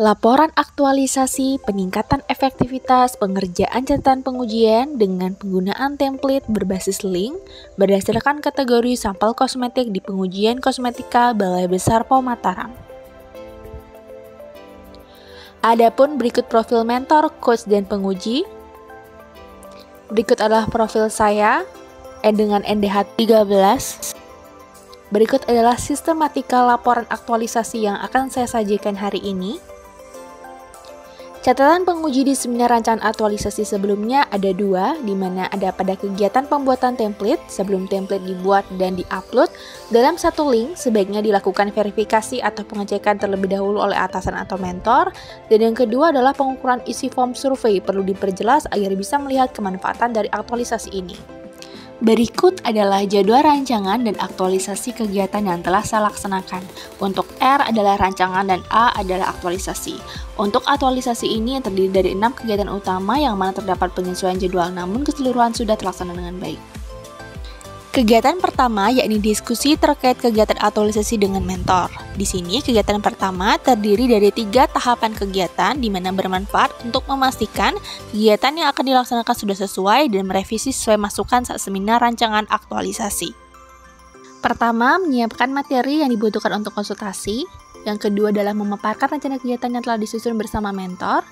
Laporan aktualisasi peningkatan efektivitas pengerjaan catatan pengujian dengan penggunaan template berbasis link berdasarkan kategori sampel kosmetik di pengujian kosmetika Balai Besar POM Mataram. Adapun berikut profil mentor, coach, dan penguji. Berikut adalah profil saya dengan NDH 13. Berikut adalah sistematika laporan aktualisasi yang akan saya sajikan hari ini. Catatan penguji di seminar rancangan aktualisasi sebelumnya ada dua, di mana ada pada kegiatan pembuatan template sebelum template dibuat dan diupload dalam satu link sebaiknya dilakukan verifikasi atau pengecekan terlebih dahulu oleh atasan atau mentor, dan yang kedua adalah pengukuran isi form survei perlu diperjelas agar bisa melihat kemanfaatan dari aktualisasi ini. Berikut adalah jadwal rancangan dan aktualisasi kegiatan yang telah saya laksanakan. Untuk R adalah rancangan dan A adalah aktualisasi. Untuk aktualisasi ini yang terdiri dari 6 kegiatan utama yang mana terdapat penyesuaian jadwal namun keseluruhan sudah terlaksana dengan baik. Kegiatan pertama yakni diskusi terkait kegiatan aktualisasi dengan mentor. Di sini kegiatan pertama terdiri dari 3 tahapan kegiatan di mana bermanfaat untuk memastikan kegiatan yang akan dilaksanakan sudah sesuai dan merevisi sesuai masukan saat seminar rancangan aktualisasi. Pertama, menyiapkan materi yang dibutuhkan untuk konsultasi. Yang kedua adalah memaparkan rencana kegiatan yang telah disusun bersama mentor.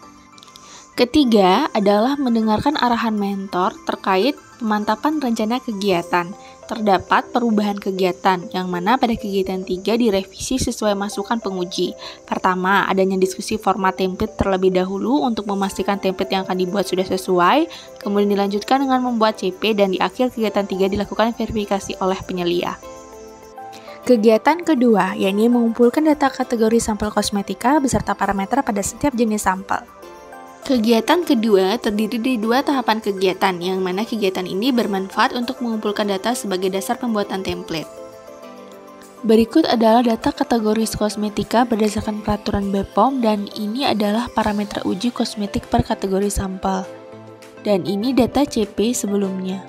Ketiga adalah mendengarkan arahan mentor terkait pemantapan rencana kegiatan. Terdapat perubahan kegiatan, yang mana pada kegiatan 3 direvisi sesuai masukan penguji. Pertama, adanya diskusi format template terlebih dahulu untuk memastikan template yang akan dibuat sudah sesuai, kemudian dilanjutkan dengan membuat CP, dan di akhir kegiatan 3 dilakukan verifikasi oleh penyelia. Kegiatan kedua, yakni mengumpulkan data kategori sampel kosmetika beserta parameter pada setiap jenis sampel. Kegiatan kedua terdiri dari 2 tahapan kegiatan, yang mana kegiatan ini bermanfaat untuk mengumpulkan data sebagai dasar pembuatan template. Berikut adalah data kategori kosmetika berdasarkan peraturan BPOM, dan ini adalah parameter uji kosmetik per kategori sampel. Dan ini data CP sebelumnya.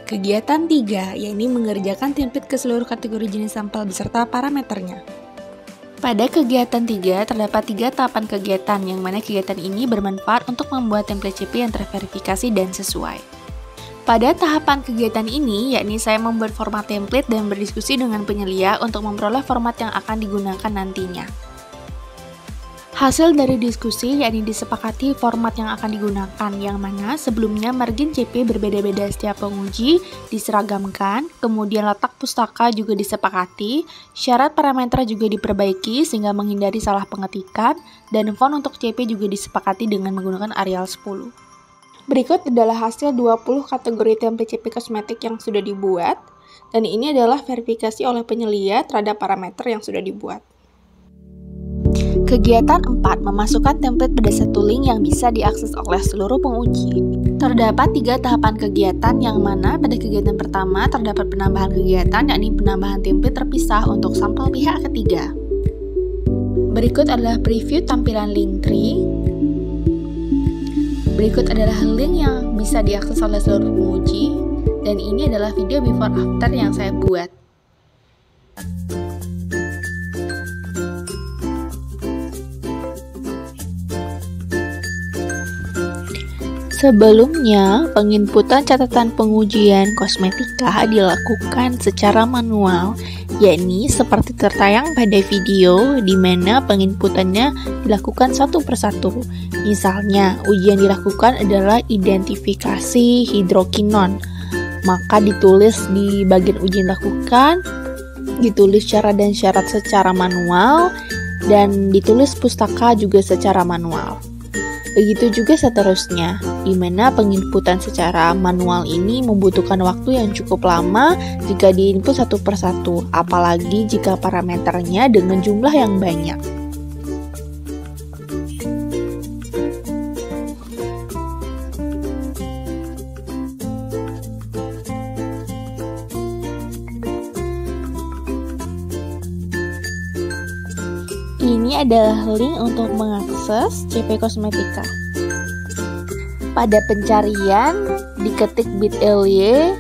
Kegiatan 3, yakni mengerjakan template ke seluruh kategori jenis sampel beserta parameternya. Pada kegiatan 3, terdapat 3 tahapan kegiatan, yang mana kegiatan ini bermanfaat untuk membuat template CP yang terverifikasi dan sesuai. Pada tahapan kegiatan ini, yakni saya membuat format template dan berdiskusi dengan penyelia untuk memperoleh format yang akan digunakan nantinya. Hasil dari diskusi yakni disepakati format yang akan digunakan, yang mana sebelumnya margin CP berbeda-beda setiap penguji, diseragamkan, kemudian letak pustaka juga disepakati, syarat parameter juga diperbaiki sehingga menghindari salah pengetikan, dan font untuk CP juga disepakati dengan menggunakan Arial 10. Berikut adalah hasil 20 kategori template CP kosmetik yang sudah dibuat, dan ini adalah verifikasi oleh penyelia terhadap parameter yang sudah dibuat. Kegiatan 4, memasukkan template pada satu link yang bisa diakses oleh seluruh penguji. Terdapat 3 tahapan kegiatan, yang mana pada kegiatan pertama terdapat penambahan kegiatan, yakni penambahan template terpisah untuk sampel pihak ketiga. Berikut adalah preview tampilan link tree. Berikut adalah link yang bisa diakses oleh seluruh penguji, dan ini adalah video before after yang saya buat. Sebelumnya, penginputan catatan pengujian kosmetika dilakukan secara manual, yakni seperti tertayang pada video di mana penginputannya dilakukan satu persatu. Misalnya, ujian dilakukan adalah identifikasi hidrokinon, maka ditulis di bagian ujian dilakukan, ditulis syarat dan syarat secara manual, dan ditulis pustaka juga secara manual. Begitu juga seterusnya, di mana penginputan secara manual ini membutuhkan waktu yang cukup lama jika diinput satu persatu, apalagi jika parameternya dengan jumlah yang banyak. Ini adalah link untuk mengakses CP Kosmetika. Pada pencarian, diketik bit.ly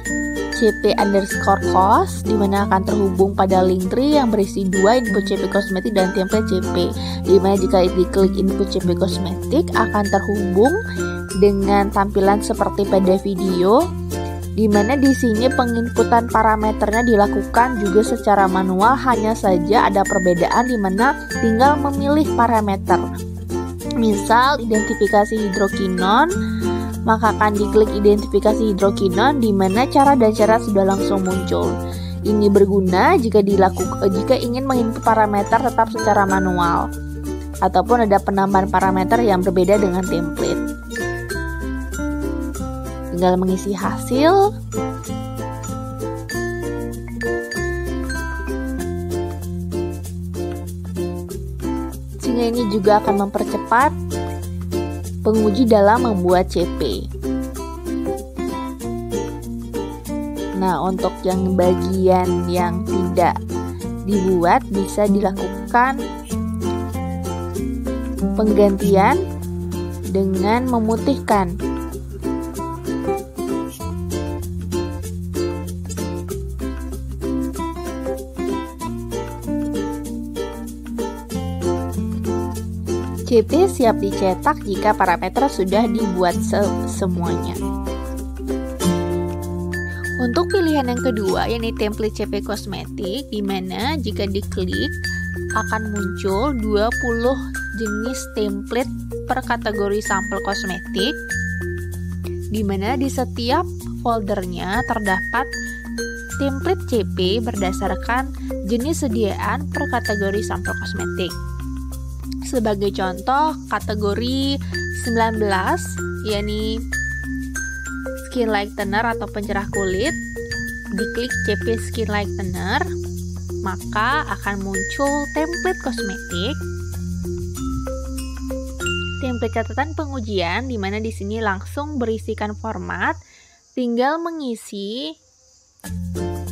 CP_cost, dimana akan terhubung pada link tree yang berisi 2 input CP kosmetik dan template CP, dimana jika diklik input CP kosmetik akan terhubung dengan tampilan seperti pada video, dimana di sini penginputan parameternya dilakukan juga secara manual, hanya saja ada perbedaan dimana tinggal memilih parameter. Misal identifikasi hidrokinon, maka akan diklik identifikasi hidrokinon, di mana cara dan syarat sudah langsung muncul. Ini berguna jika ingin menginput parameter tetap secara manual, ataupun ada penambahan parameter yang berbeda dengan template. Tinggal mengisi hasil. Sehingga ini juga akan mempercepat penguji dalam membuat CP. Nah, untuk yang bagian yang tidak dibuat bisa dilakukan penggantian dengan memutihkan. CP siap dicetak jika parameter sudah dibuat semuanya. Untuk pilihan yang kedua, yakni template CP kosmetik, di mana jika diklik akan muncul 20 jenis template per kategori sampel kosmetik, di mana di setiap foldernya terdapat template CP berdasarkan jenis sediaan per kategori sampel kosmetik. Sebagai contoh, kategori 19 yakni skin lightener atau pencerah kulit, diklik CP skin lightener, maka akan muncul template kosmetik, template catatan pengujian, di mana di sini langsung berisikan format, tinggal mengisi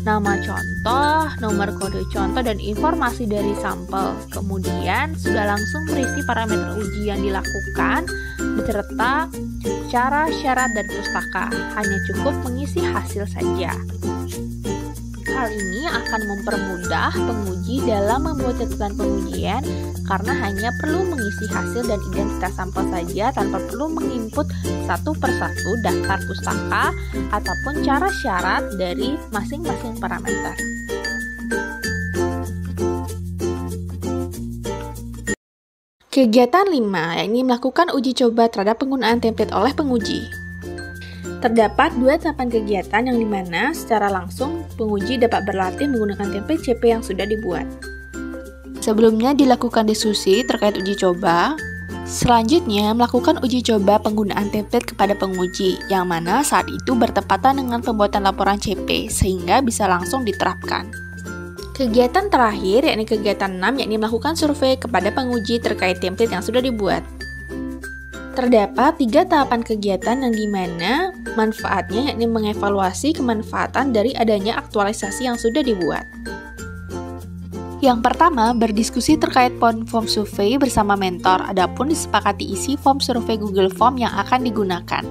nama contoh, nomor kode contoh, dan informasi dari sampel. Kemudian sudah langsung berisi parameter uji yang dilakukan beserta cara, syarat, dan pustaka. Hanya cukup mengisi hasil saja. Hal ini akan mempermudah penguji dalam membuat catatan pengujian karena hanya perlu mengisi hasil dan identitas sampel saja tanpa perlu menginput satu persatu daftar pustaka ataupun cara syarat dari masing-masing parameter. Kegiatan 5, yakni melakukan uji coba terhadap penggunaan template oleh penguji. Terdapat 2 tahapan kegiatan yang dimana secara langsung penguji dapat berlatih menggunakan template CP yang sudah dibuat. Sebelumnya dilakukan diskusi terkait uji coba. Selanjutnya melakukan uji coba penggunaan template kepada penguji, yang mana saat itu bertepatan dengan pembuatan laporan CP sehingga bisa langsung diterapkan. Kegiatan terakhir, yakni kegiatan 6, yakni melakukan survei kepada penguji terkait template yang sudah dibuat. Terdapat 3 tahapan kegiatan yang dimana manfaatnya yakni mengevaluasi kemanfaatan dari adanya aktualisasi yang sudah dibuat. Yang pertama, berdiskusi terkait form survei bersama mentor, adapun disepakati isi form survei Google Form yang akan digunakan.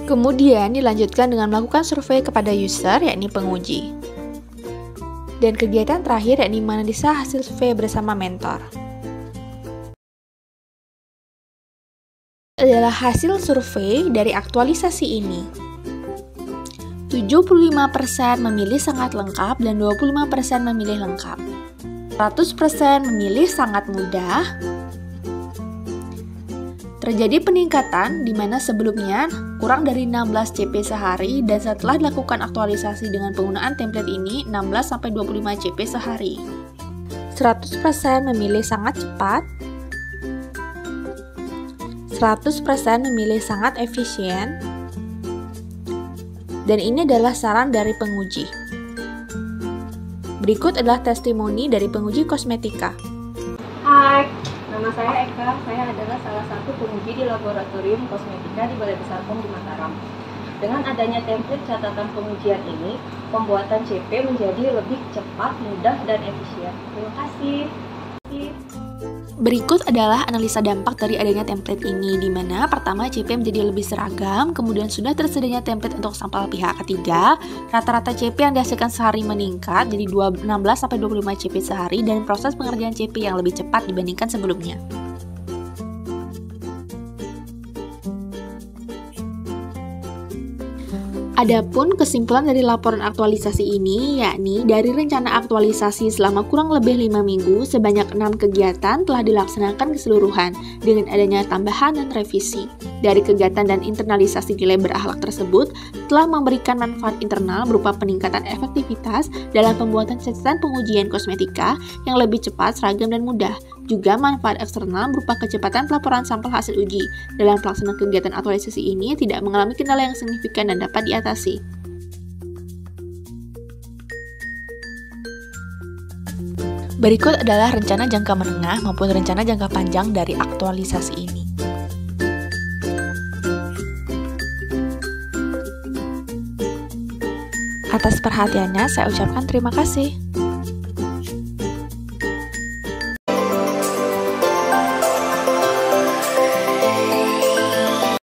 Kemudian dilanjutkan dengan melakukan survei kepada user, yakni penguji. Dan kegiatan terakhir yakni menganalisa hasil survei bersama mentor. Adalah hasil survei dari aktualisasi ini. 75% memilih sangat lengkap dan 25% memilih lengkap. 100% memilih sangat mudah. Terjadi peningkatan di mana sebelumnya kurang dari 16 CP sehari dan setelah dilakukan aktualisasi dengan penggunaan template ini 16-25 CP sehari. 100% memilih sangat cepat. 100% memilih sangat efisien, dan ini adalah saran dari penguji. Berikut adalah testimoni dari penguji kosmetika. Hai, nama saya Eka. Saya adalah salah satu penguji di laboratorium kosmetika di Balai Besar POM di Mataram. Dengan adanya template catatan pengujian ini, pembuatan CP menjadi lebih cepat, mudah, dan efisien. Terima kasih. Berikut adalah analisa dampak dari adanya template ini, di mana pertama CP menjadi lebih seragam, kemudian sudah tersedianya template untuk sampel pihak ketiga, rata-rata CP yang dihasilkan sehari meningkat jadi 16-25 CP sehari, dan proses pengerjaan CP yang lebih cepat dibandingkan sebelumnya. Adapun kesimpulan dari laporan aktualisasi ini, yakni dari rencana aktualisasi selama kurang lebih 5 minggu, sebanyak 6 kegiatan telah dilaksanakan keseluruhan dengan adanya tambahan dan revisi. Dari kegiatan dan internalisasi nilai berakhlak tersebut telah memberikan manfaat internal berupa peningkatan efektivitas dalam pembuatan catatan pengujian kosmetika yang lebih cepat, seragam, dan mudah. Juga manfaat eksternal berupa kecepatan pelaporan sampel hasil uji. Dalam pelaksanaan kegiatan aktualisasi ini tidak mengalami kendala yang signifikan dan dapat diatasi. Berikut adalah rencana jangka menengah maupun rencana jangka panjang dari aktualisasi ini. Atas perhatiannya, saya ucapkan terima kasih.